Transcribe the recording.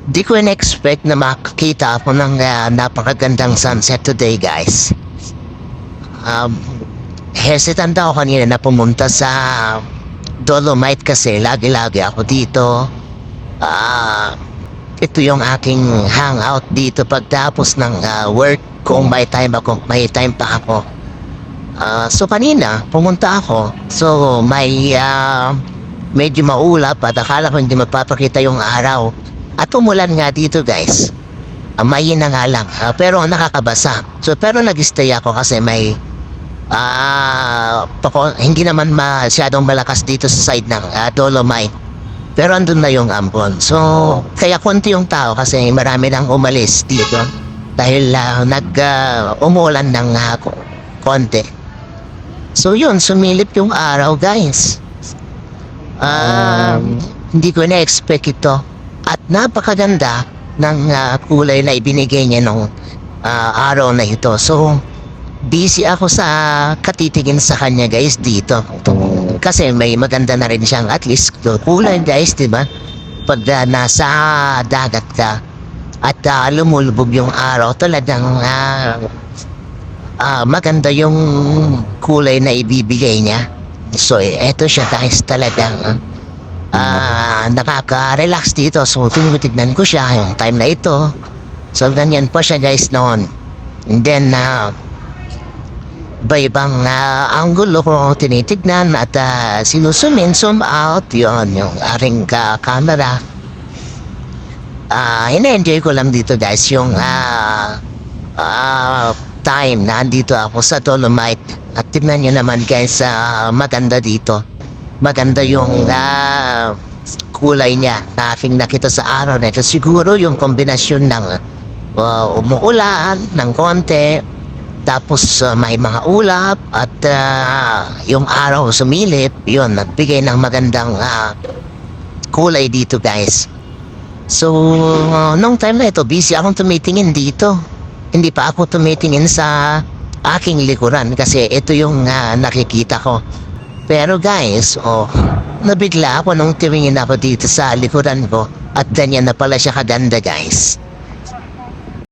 Di ko in-expect na makakita ako ng napakagandang sunset today, guys. Um, Hesitant ako kanina na pumunta sa Dolomite kasi lagi-lagi ako dito. Ito yung aking hangout dito pagtapos ng work kung may time pa ako. So kanina, pumunta ako. So may medyo maulap at akala ko hindi magpapakita yung araw. At umulan nga dito, guys. Mahina nga lang. Pero nakakabasa. So pero nag-stay ako kasi may hindi naman masyadong malakas dito sa side ng Dolomite. Pero andun na yung ambon. So kaya konti yung tao kasi marami nang umalis dito. Dahil umulan ng konti. So yun, sumilip yung araw, guys. Hindi ko na-expect ito. At napakaganda ng kulay na ibinigay niya nung araw na ito. So, busy ako sa katitingin sa kanya, guys, dito. Kasi may maganda na rin siyang at least kulay, guys, diba? Pag nasa dagat ka at lumulubog yung araw, talagang maganda yung kulay na ibibigay niya. So, eto siya, guys, talagang nakaka-relax dito. So tinitignan ko siya yung time na ito. So ganyan pa siya, guys, noon. And then iba-ibang angulo ko tinitignan at zoom out yon yung aring camera. Ina-enjoy ko lang dito, guys, yung time na andito ako sa Dolomite. At tignan nyo naman, guys, maganda dito. Maganda yung kulay niya na aking nakita sa araw na ito. Siguro yung kombinasyon ng umuulan ng konti, tapos may mga ulap at yung araw sumilip, yun, nagbigay ng magandang kulay dito, guys. So nung time na ito, busy akong tumitingin dito. Hindi pa ako tumitingin sa aking likuran kasi ito yung nakikita ko. Pero, guys, nabigla ako nung tumingin ako dito sa likuran ko at ganyan na pala siya kaganda, guys.